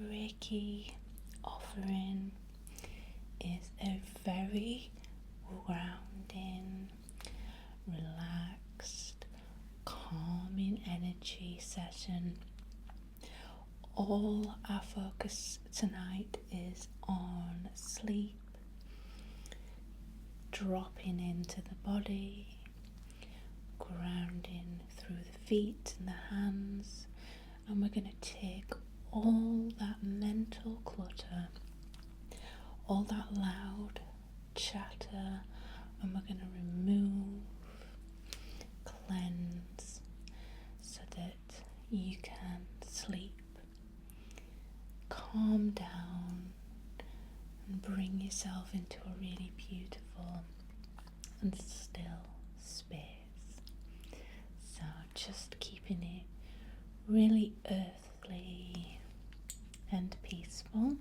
Reiki offering is a very grounding, relaxed, calming energy session. All our focus tonight is on sleep, dropping into the body, grounding through the feet and the hands, and we're going to take all that mental clutter, all that loud chatter, and we're going to remove, cleanse, so that you can sleep, calm down, and bring yourself into a really beautiful and still space. So just keeping it really earthly and peaceful.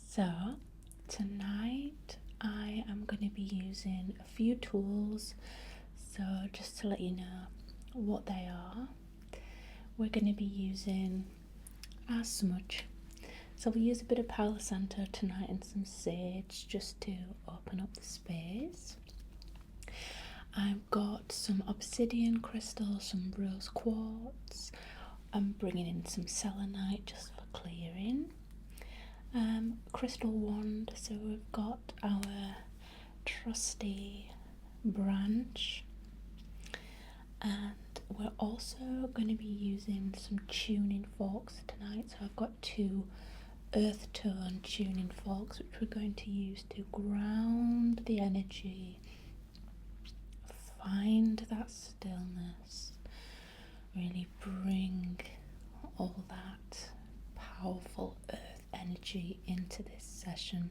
So tonight I am going to be using a few tools. So just to let you know what they are, we're going to be using our smudge. So we'll use a bit of Palo Santo tonight and some sage just to open up the space. I've got some obsidian crystal, some rose quartz. I'm bringing in some selenite just for clearing. Crystal wand, so we've got our trusty branch, and we're also going to be using some tuning forks tonight. So I've got two earth tone tuning forks which we're going to use to ground the energy, find that stillness, really bring all that powerful earth energy into this session.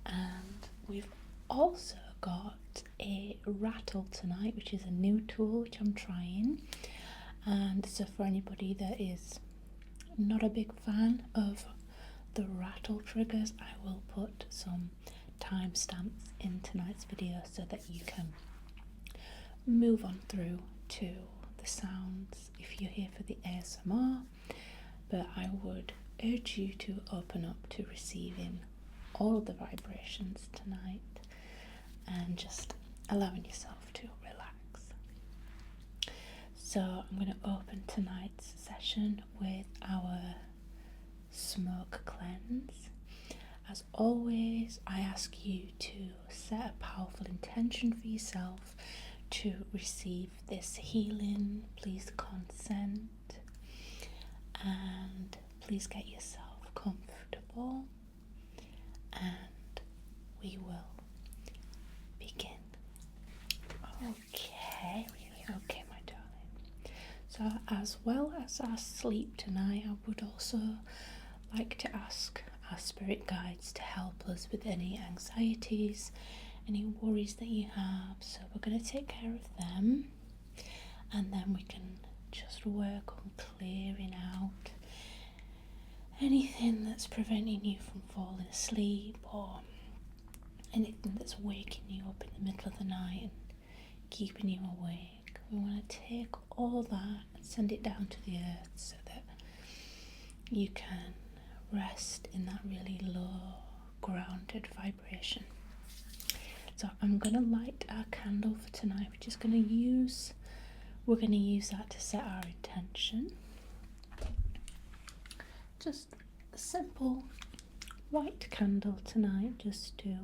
And we've also got a rattle tonight, which is a new tool which I'm trying. And so for anybody that is not a big fan of the rattle triggers, I will put some timestamps in tonight's video so that you can move on through to the sounds if you're here for the ASMR. But I would urge you to open up to receiving all of the vibrations tonight and just allowing yourself to relax. So I'm going to open tonight's session with our smoke cleanse. As always, I ask you to set a powerful intention for yourself to receive this healing. Please consent and please get yourself comfortable, and we will begin. Okay, my darling. So as well as our sleep tonight, I would also like to ask our spirit guides to help us with any anxieties, any worries that you have. So we're going to take care of them, and then we can just work on clearing out anything that's preventing you from falling asleep or anything that's waking you up in the middle of the night and keeping you awake. We want to take all that and send it down to the earth so that you can rest in that really low, grounded vibration. So I'm going to light our candle for tonight. We're going to use that to set our intention. Just a simple white candle tonight, just to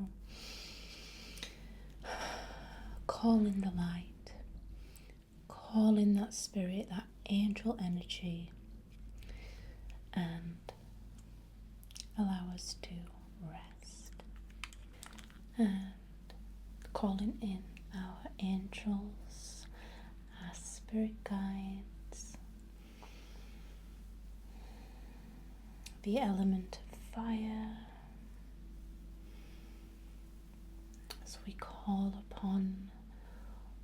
call in the light, call in that spirit, that angel energy, and allow us to rest. And calling in our angels, our spirit guides, the element of fire, as we call upon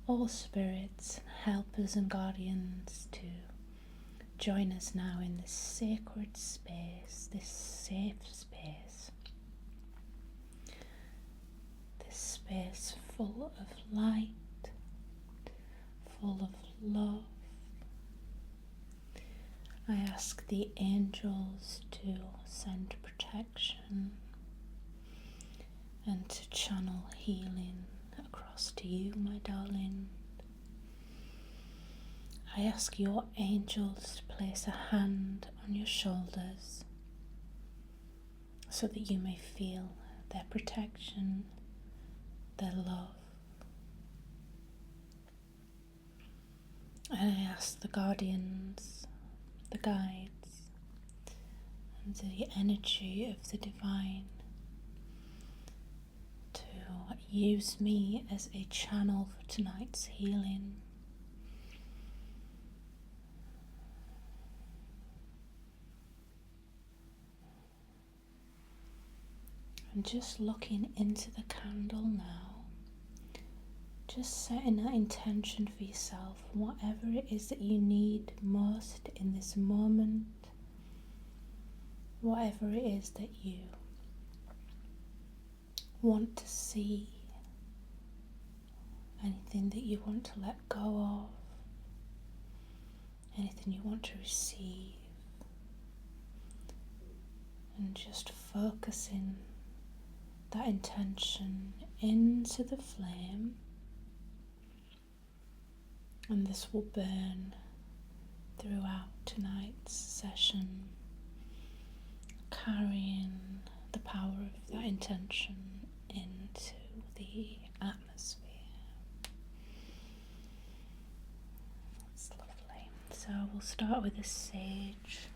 all spirits, helpers and guardians to join us now in this sacred space, this safe space, this space full of light, full of love, I ask the angels to send protection and to channel healing across to you, my darling. I ask your angels to place a hand on your shoulders so that you may feel their protection, their love. And I ask the guardians, the guides, and the energy of the divine to use me as a channel for tonight's healing. And just looking into the candle now, just setting that intention for yourself, whatever it is that you need most in this moment, whatever it is that you want to see, anything that you want to let go of, anything you want to receive, and just focusing that intention into the flame, and this will burn throughout tonight's session, carrying the power of that intention into the atmosphere. That's lovely. So we'll start with a sage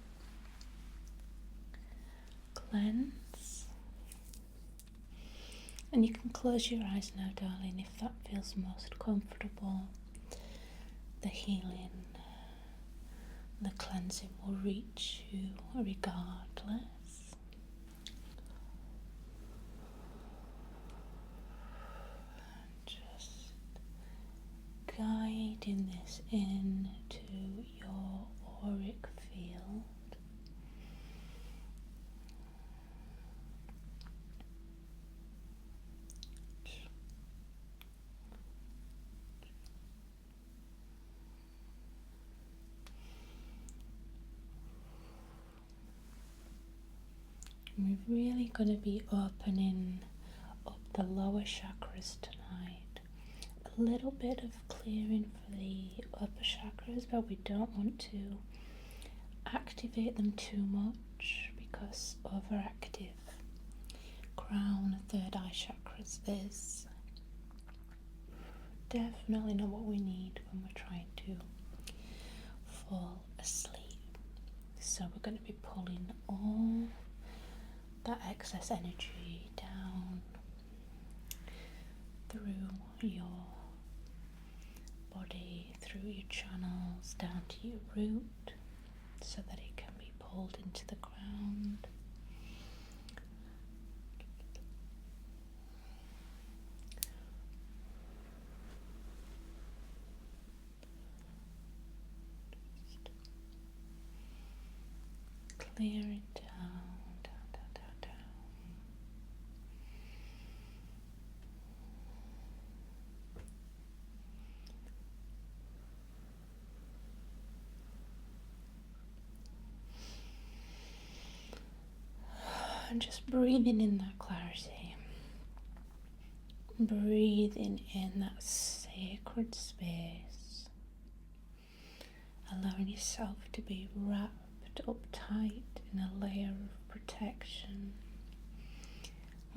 cleanse. And you can close your eyes now, darling, if that feels most comfortable. The healing, the cleansing will reach you regardless. Just guiding this into your auric field. We're really going to be opening up the lower chakras tonight. A little bit of clearing for the upper chakras, but we don't want to activate them too much because overactive crown and third eye chakras is definitely not what we need when we're trying to fall asleep. So we're going to be pulling all that excess energy down through your body, through your channels, down to your root, so that it can be pulled into the ground. Just clear it down. And just breathing in that clarity, breathing in that sacred space, allowing yourself to be wrapped up tight in a layer of protection,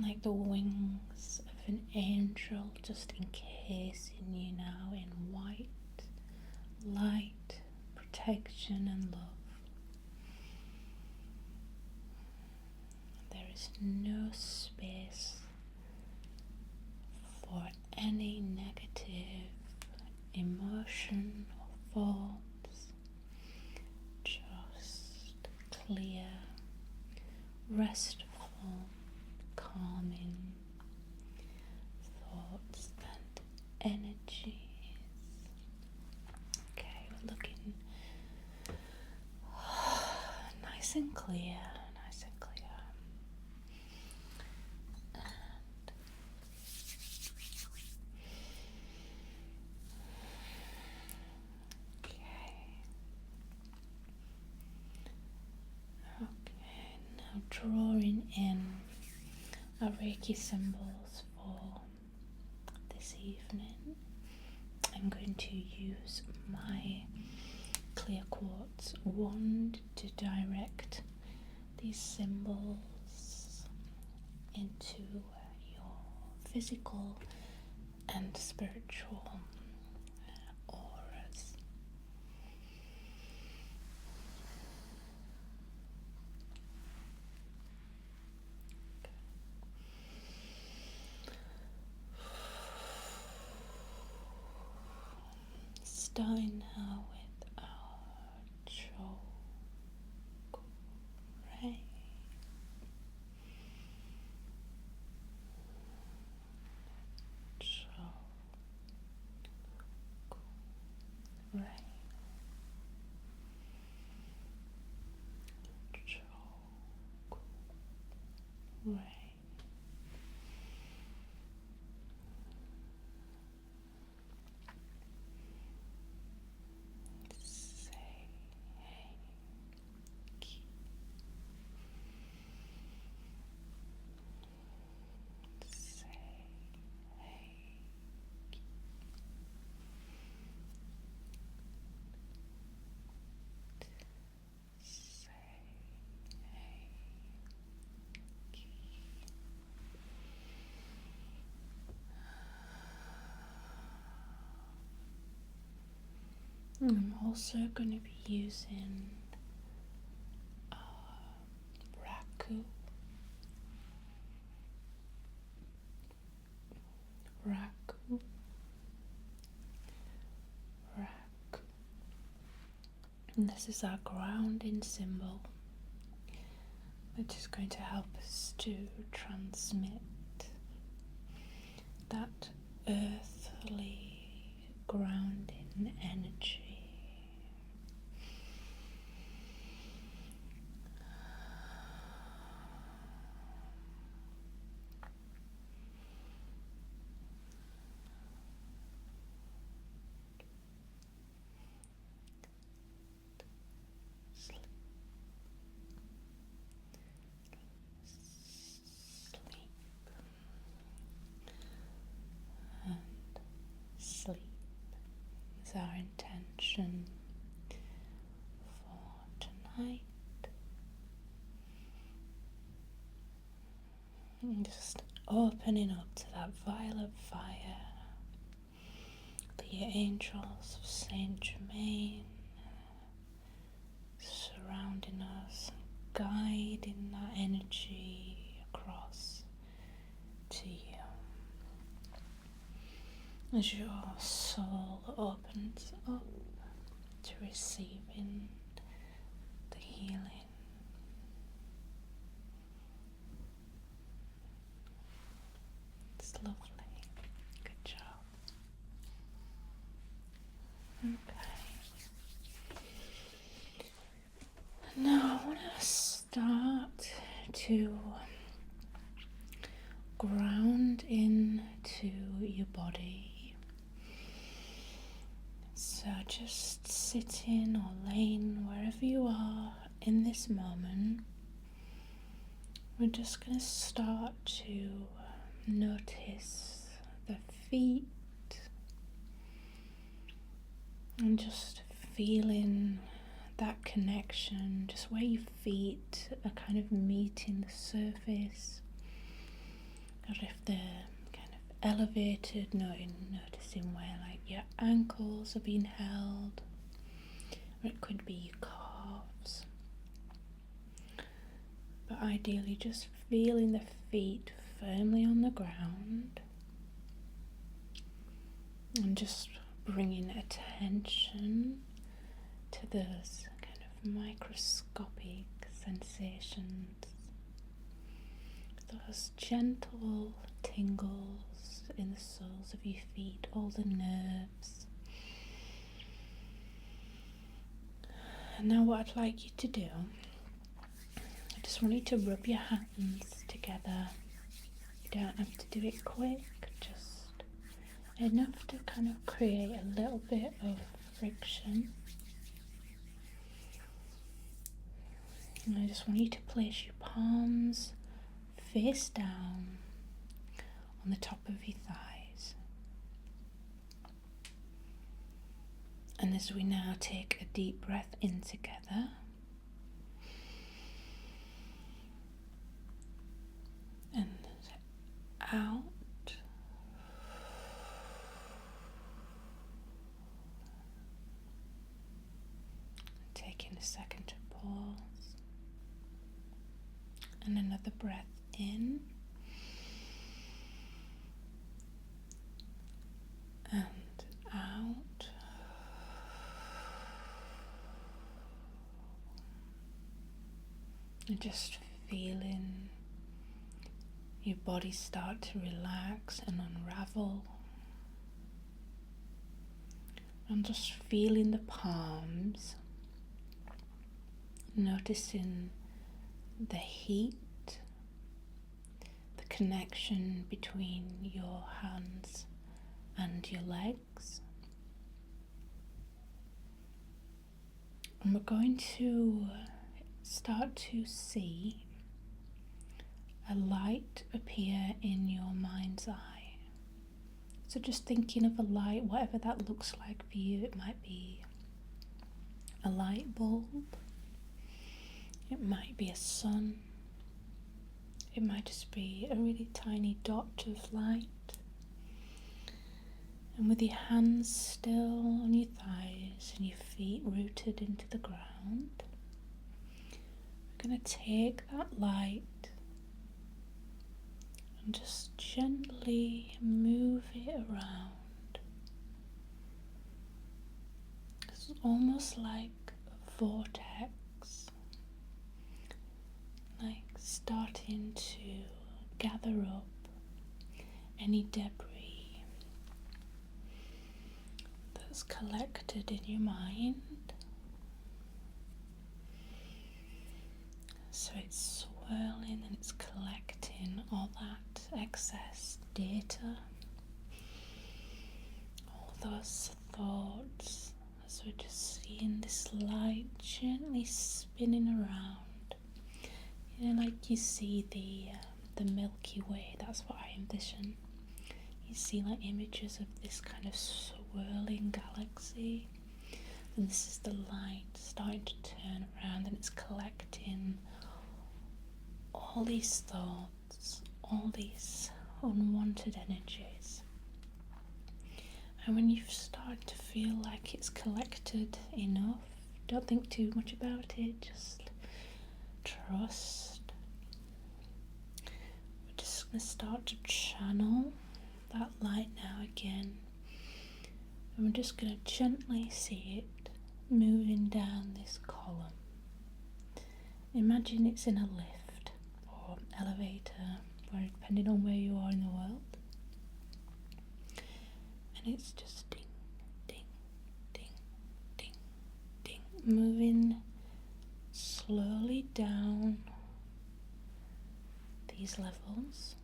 like the wings of an angel just encasing you now in white light, protection and love. There is no space for any negative emotion or thoughts, just clear, restful, calming thoughts and energies. Okay, we're looking nice and clear. Now drawing in our Reiki symbols for this evening, I'm going to use my clear quartz wand to direct these symbols into your physical and spiritual auras. Starting now with our chakra. I'm also going to be using Raku. And this is our grounding symbol, which is going to help us to transmit that earthly grounding energy. Sleep is our intention for tonight. And just opening up to that violet fire, the angels of Saint Germain surrounding us, guiding that energy across to you. As your soul opens up to receiving the healing. It's lovely. Good job. Okay. Now I want to start to ground into your body. So just sitting or laying wherever you are in this moment, we're just going to start to notice the feet and just feeling that connection, just where your feet are kind of meeting the surface, or if they're kind of elevated, noticing where like your ankles are being held, or it could be your calves. But ideally just feeling the feet firmly on the ground and just bringing attention to those kind of microscopic sensations, those gentle tingles in the soles of your feet, all the nerves. And now what I'd like you to do, I just want you to rub your hands together. You don't have to do it quick, just enough to kind of create a little bit of friction. And I just want you to place your palms face down on the top of your thighs. And as we now take a deep breath in together, and out. Taking a second to pause. And another breath in. And out. And just feeling your body start to relax and unravel. And just feeling the palms, noticing the heat, the connection between your hands and your legs. And we're going to start to see a light appear in your mind's eye. So just thinking of a light, whatever that looks like for you, it might be a light bulb, it might be a sun, it might just be a really tiny dot of light. And with your hands still on your thighs and your feet rooted into the ground, we're going to take that light and just gently move it around. It's almost like a vortex, like starting to gather up any debris that's collected in your mind. So it's swirling and it's collecting all that excess data, all those thoughts, as we're just seeing this light gently spinning around. You know, like you see the Milky Way, that's what I envision. You see like images of this kind of swirling galaxy, and this is the light starting to turn around and it's collecting all these thoughts, all these unwanted energies. And when you've started to feel like it's collected enough, don't think too much about it, just trust. We're just going to start to channel that light now again. And we're just going to gently see it moving down this column. Imagine it's in a lift or elevator, or depending on where you are in the world. And it's just ding, ding, ding, ding, ding, moving slowly down these levels.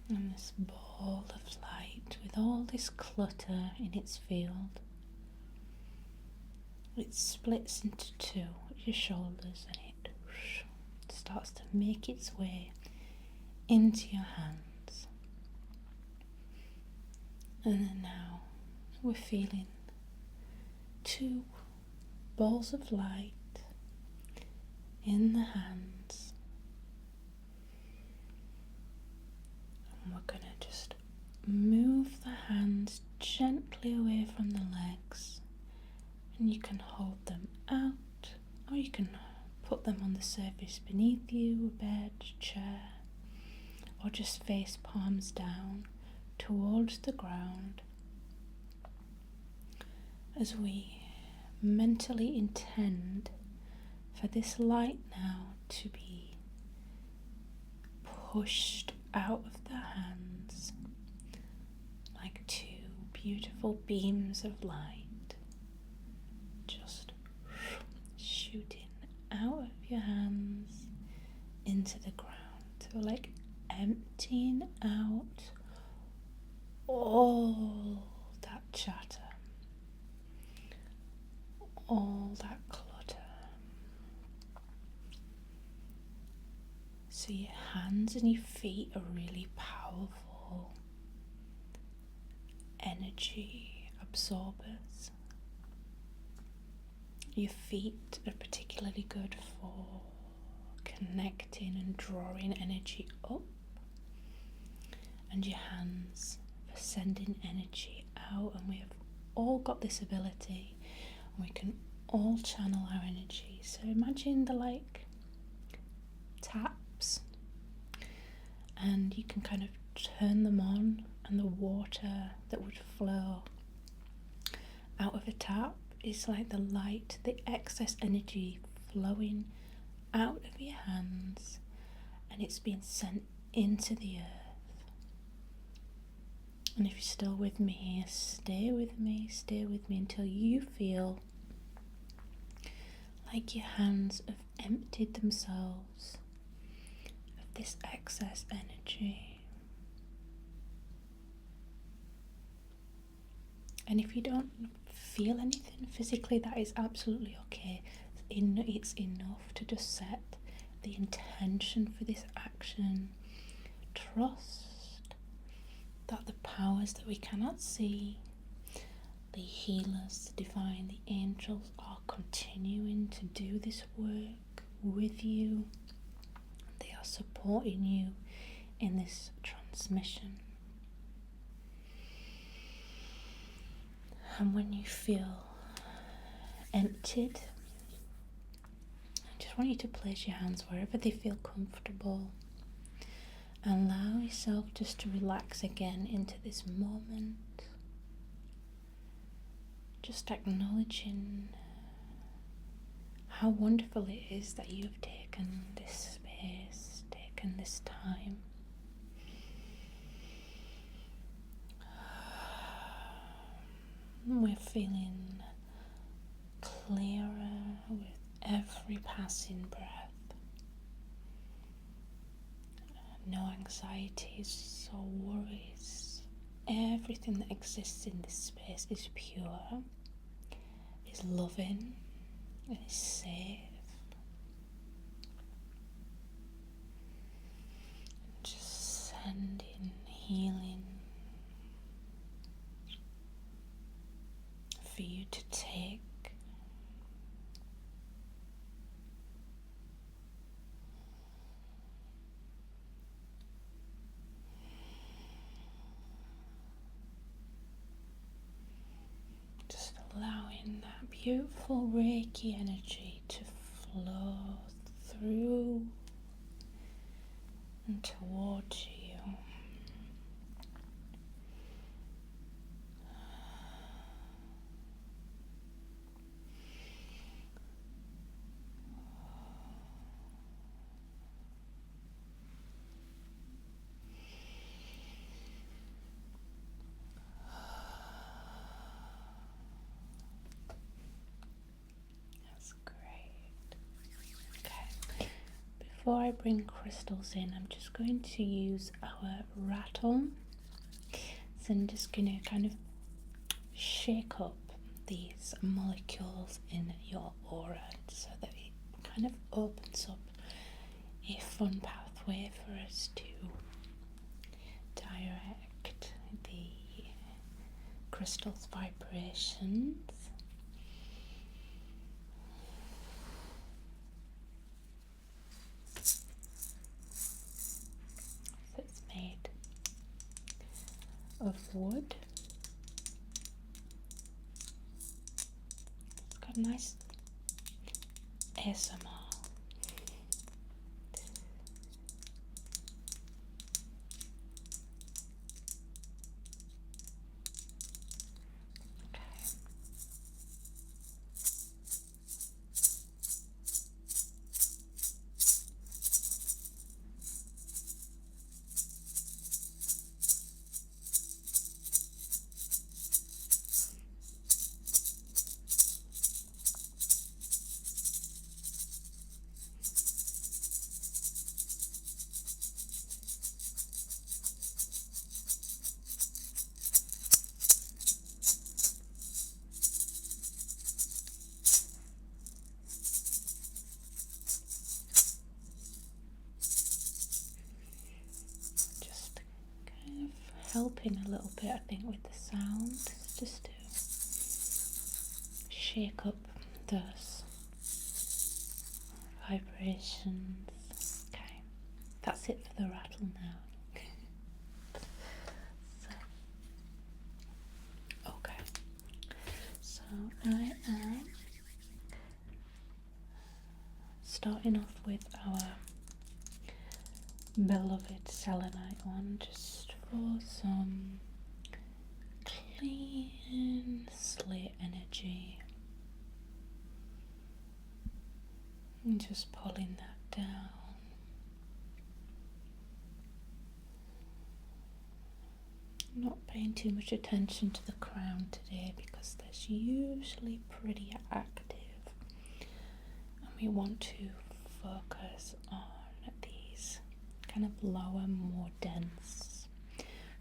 And this ball of light with all this clutter in its field, it splits into two at your shoulders and it starts to make its way into your hands. And then now we're feeling two balls of light in the hands. And we're going to just move the hands gently away from the legs. And you can hold them out, or you can put them on the surface beneath you, a bed, chair, or just face palms down towards the ground as we mentally intend for this light now to be pushed out of the hands like two beautiful beams of light, just shooting out of your hands into the ground. So like emptying out all that chatter, all that clutter, So your hands and your feet are really powerful energy absorbers. Your feet are particularly good for connecting and drawing energy up, and your hands for sending energy out. And we have all got this ability, and we can all channel our energy. So imagine the taps, and you can kind of turn them on, and the water that would flow out of a tap is like the light, the excess energy flowing out of your hands, and it's being sent into the earth. And if you're still with me here, stay with me until you feel like your hands have emptied themselves of this excess energy. And if you don't feel anything physically, that is absolutely okay. It's enough to just set the intention for this action. Trust that the powers that we cannot see, the healers, the divine, the angels, are continuing to do this work with you. They are supporting you in this transmission. And when you feel emptied, I just want you to place your hands wherever they feel comfortable. Allow yourself just to relax again into this moment. Just acknowledging how wonderful it is that you have taken this space, taken this time. We're feeling clearer with every passing breath. No anxieties or worries. Everything that exists in this space is pure, is loving, and is safe. Just sending healing for you to take. Just allowing that beautiful Reiki energy to flow through and towards you. Before I bring crystals in, I'm just going to use our rattle. So I'm just going to kind of shake up these molecules in your aura so that it kind of opens up a fun pathway for us to direct the crystal's vibrations. Of wood. It's got a nice ASMR. helping a little bit, I think, with the sound, just to shake up those vibrations. Okay, that's it for the rattle now. Okay, so I am starting off with our beloved Selenite one, just for some clean slate energy. And just pulling that down. Not paying too much attention to the crown today because that's usually pretty active, and we want to focus on these kind of lower, more dense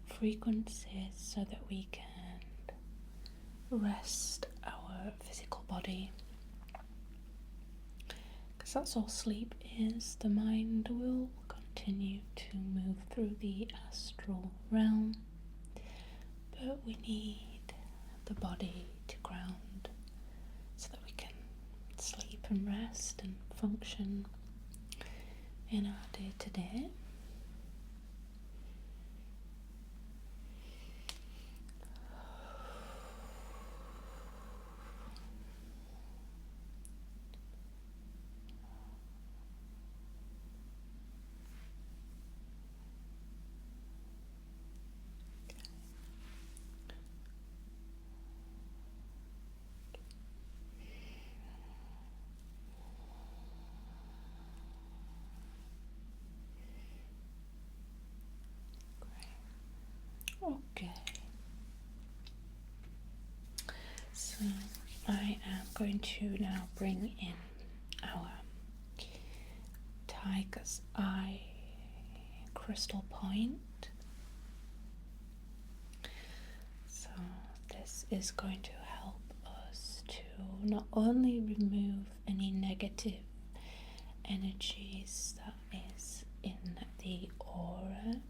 frequencies so that we can rest our physical body, because that's all sleep is. The mind will continue to move through the astral realm, but we need the body to ground so that we can sleep and rest and function in our day-to-day. Okay, so I am going to now bring in our Tiger's Eye crystal point. So this is going to help us to not only remove any negative energies that is in the aura,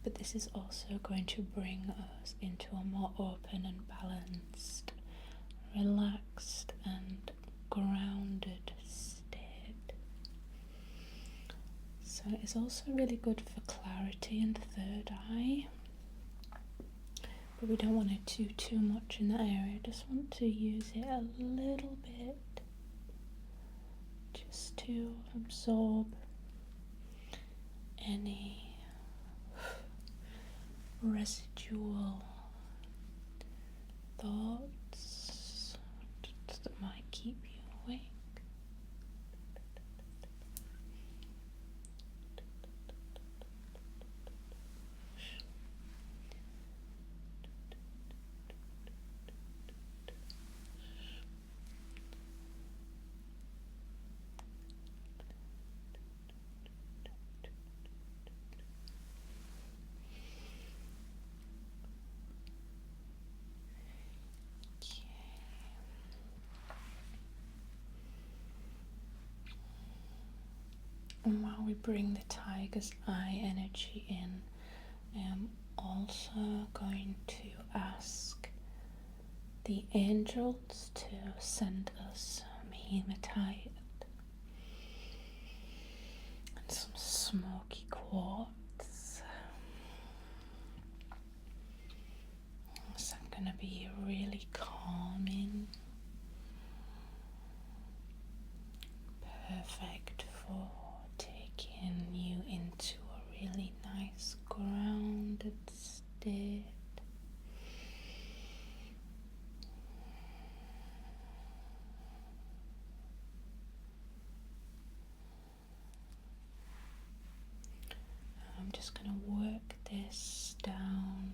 but this is also going to bring us into a more open and balanced, relaxed and grounded state. So it's also really good for clarity in the third eye, but we don't want to do too much in that area. Just want to use it a little bit just to absorb any residual thoughts that might keep you awake. And while we bring the Tiger's Eye energy in, I am also going to ask the angels to send us some hematite and some smoky quartz. So I'm going to be really calming, perfect for taking you into a really nice grounded state. I'm just going to work this down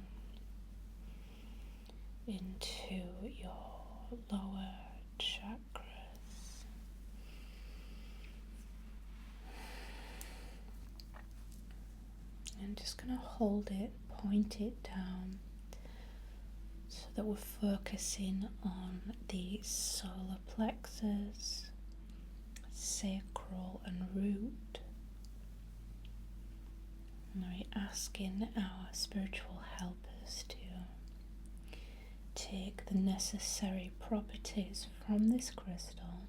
into your lower chakras. I'm just going to hold it, point it down, so that we're focusing on the solar plexus, sacral and root. And we're asking our spiritual helpers to take the necessary properties from this crystal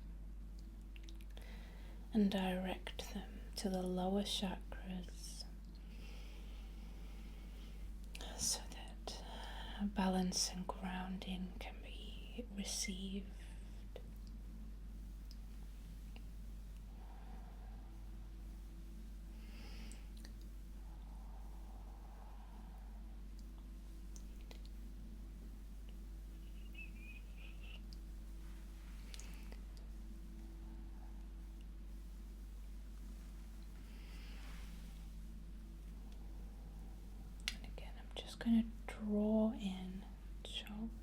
and direct them to the lower chakras so that balance and grounding can be received. Just going to draw in chakra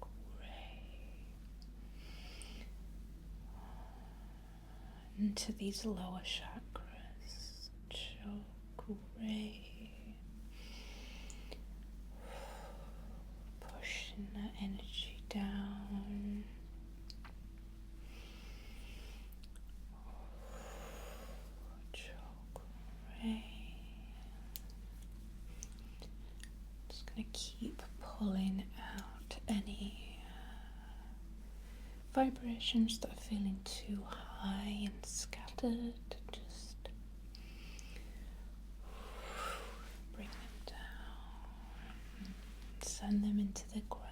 into these lower chakras. Chakra. Pushing that energy down. Chakra. Keep pulling out any vibrations that are feeling too high and scattered. Just bring them down, send them into the ground.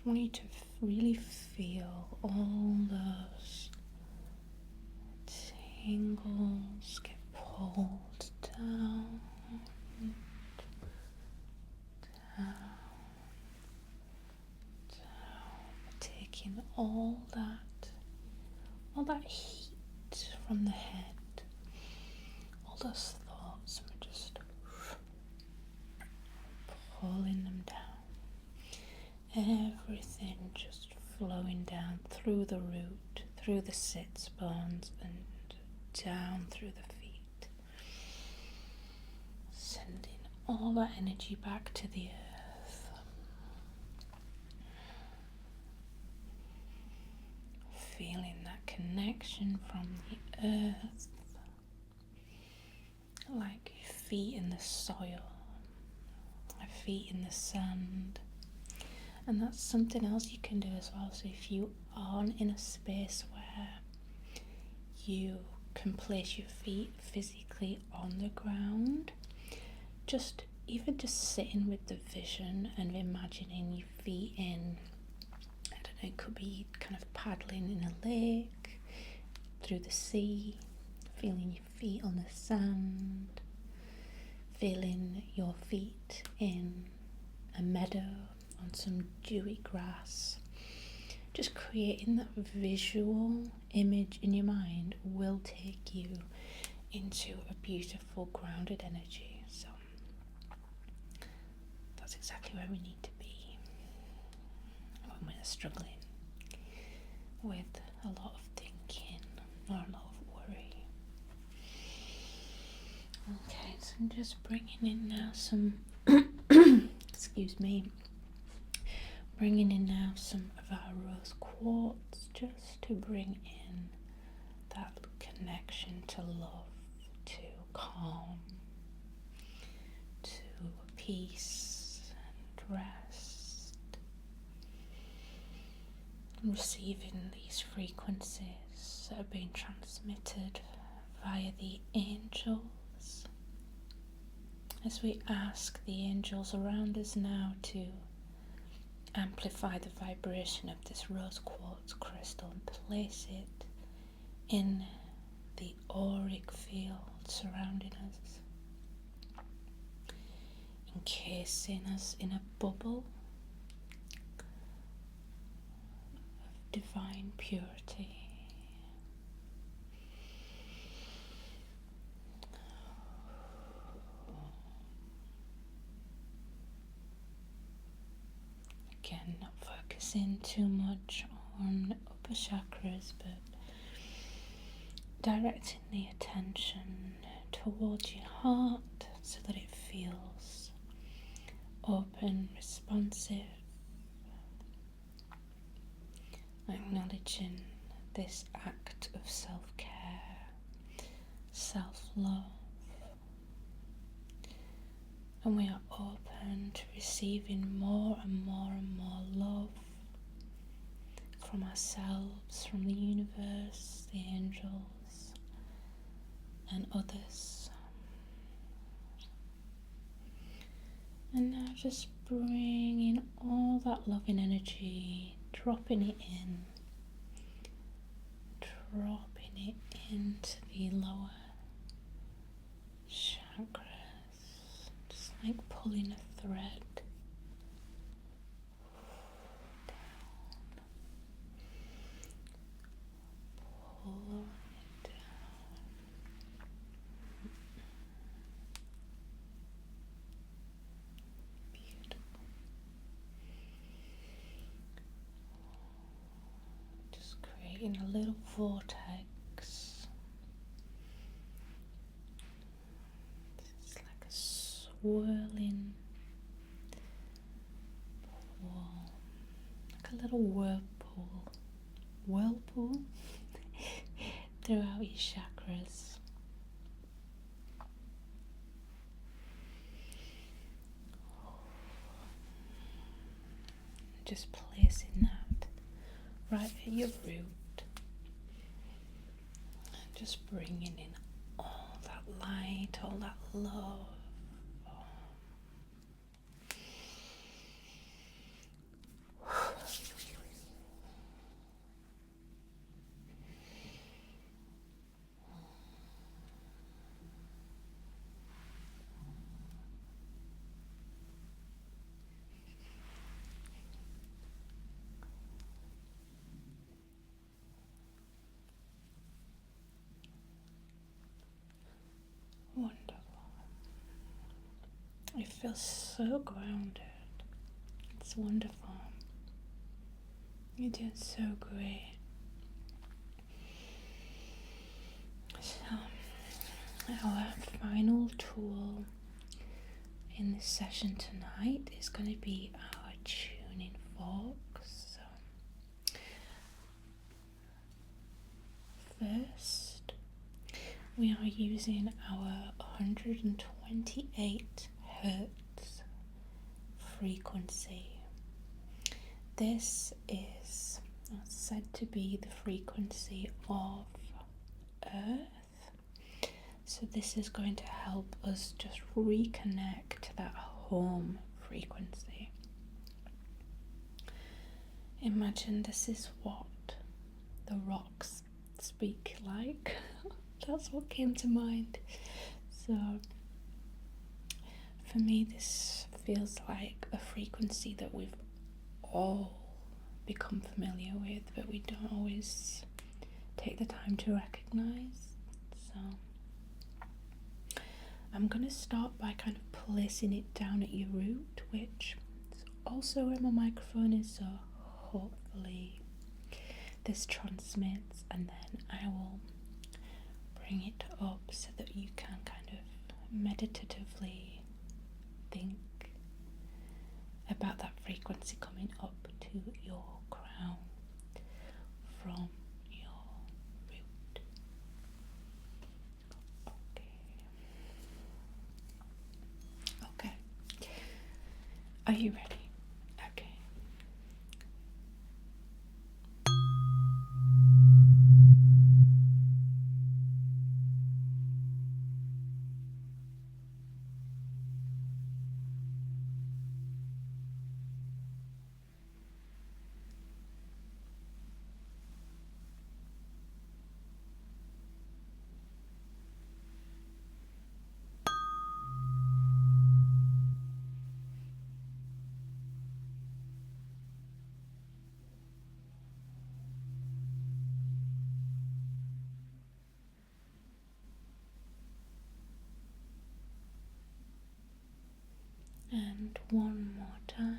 I want you to really feel all those tangles get pulled down, down, taking all that heat from the head, all those thoughts, and we're just pulling them down. Everything just flowing down through the root, through the sits bones, and down through the feet. Sending all that energy back to the earth. Feeling that connection from the earth, like your feet in the soil, your feet in the sand. And that's something else you can do as well. So if you aren't in a space where you can place your feet physically on the ground, just sitting with the vision and imagining your feet in, I don't know, it could be kind of paddling in a lake, through the sea, feeling your feet on the sand, feeling your feet in a meadow, on some dewy grass. Just creating that visual image in your mind will take you into a beautiful grounded energy. So that's exactly where we need to be when we're struggling with a lot of thinking or a lot of worry. Okay, so I'm just bringing in now some excuse me, bringing in now some of our rose quartz, just to bring in that connection to love, to calm, to peace and rest. Receiving these frequencies that are being transmitted via the angels, as we ask the angels around us now to amplify the vibration of this rose quartz crystal and place it in the auric field surrounding us, encasing us in a bubble of divine purity. focusing too much on upper chakras, but directing the attention towards your heart so that it feels open, responsive, acknowledging this act of self-care, self-love, and we are open to receiving more and more and more love from ourselves, from the universe, the angels, and others. And now just bringing all that loving energy, dropping it into the lower chakras, just like pulling a thread down, pull it down. Beautiful. Just creating a little vortex. It's like a swirling pool, like a little whirlpool throughout your chakras. Just placing that right at your root, and just bringing in all that light, all that love. Wonderful. It feels so grounded. It's wonderful. You're doing so great. So, our final tool in this session tonight is going to be our tuning forks. So, first, we are using our 128 Hertz frequency. This is said to be the frequency of Earth. So this is going to help us just reconnect to that home frequency. Imagine this is what the rocks speak like. That's what came to mind. So for me, this feels like a frequency that we've all become familiar with, but we don't always take the time to recognize. So I'm going to start by kind of placing it down at your root, which is also where my microphone is, so hopefully this transmits, and then I will bring it up so that you can kind of meditatively think about that frequency coming up to your crown from your root. Okay. Are you ready? Okay. And one more time.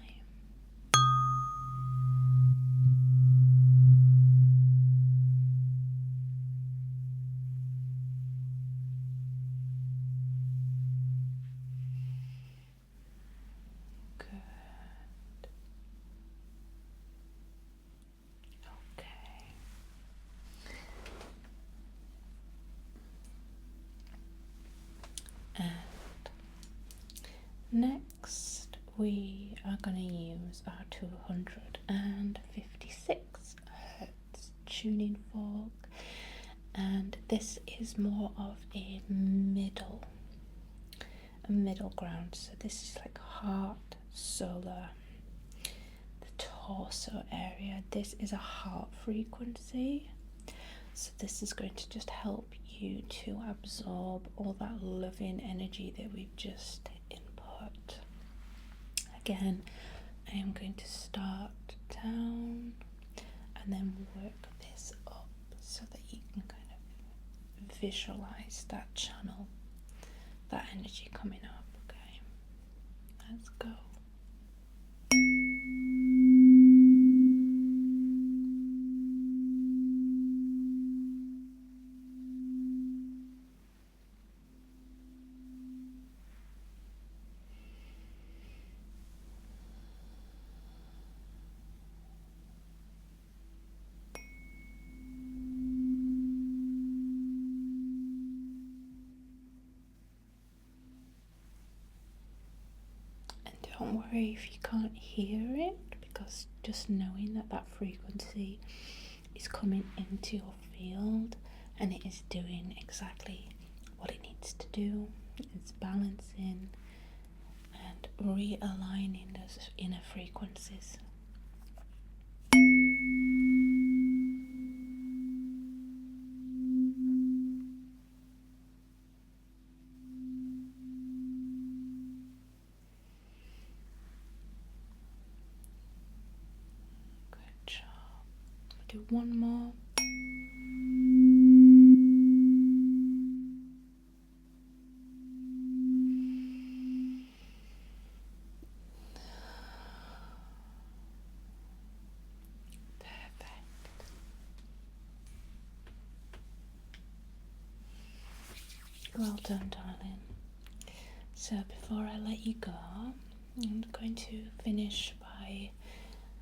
we are going to use our 256 hertz tuning fork, and this is more of a middle ground. So this is like heart, solar, the torso area. This is a heart frequency, so this is going to just help you to absorb all that loving energy that we've just input. Again, I am going to start down and then work this up so that you can kind of visualize that channel, that energy coming up. Okay, let's go. Don't worry if you can't hear it, because just knowing that that frequency is coming into your field and it is doing exactly what it needs to do, it's balancing and realigning those inner frequencies. Do one more. Perfect. Well done, darling. So before I let you go, I'm going to finish by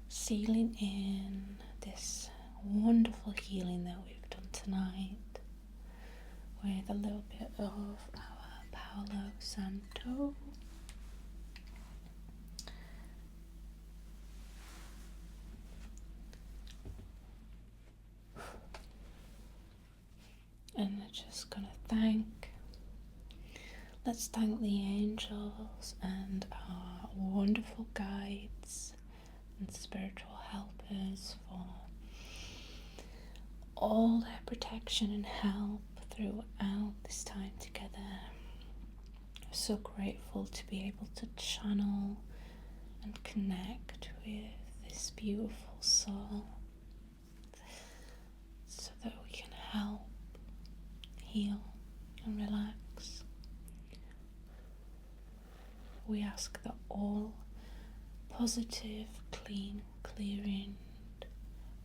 sealing in this wonderful healing that we've done tonight with a little bit of our Palo Santo. And we're just gonna let's thank the angels and our wonderful guides and spiritual helpers for all their protection and help throughout this time together. I'm so grateful to be able to channel and connect with this beautiful soul so that we can help heal and relax. We ask that all positive, clean, clearing,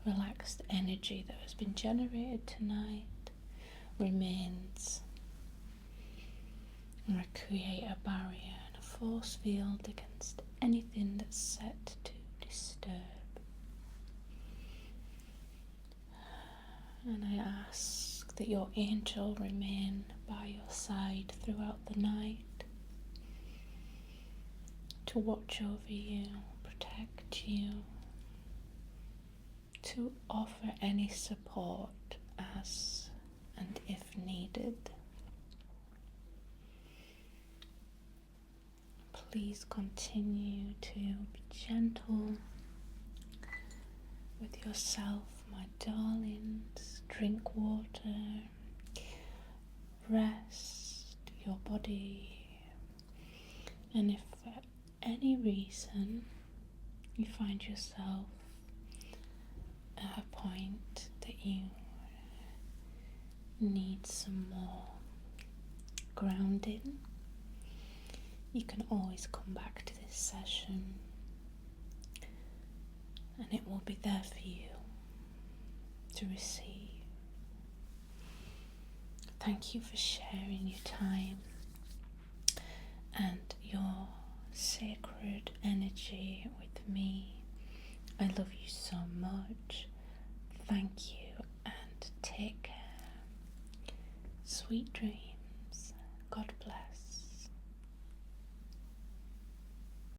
relaxed energy that has been generated tonight remains, and we create a barrier and a force field against anything that's set to disturb. And I ask that your angel remain by your side throughout the night to watch over you, protect you, to offer any support as and if needed. Please continue to be gentle with yourself, my darlings. Drink water, rest your body, and if for any reason you find yourself at a point that you need some more grounding, you can always come back to this session and it will be there for you to receive. Thank you for sharing your time and your sacred energy with me. I love you so much. Thank you and take care. Sweet dreams. God bless.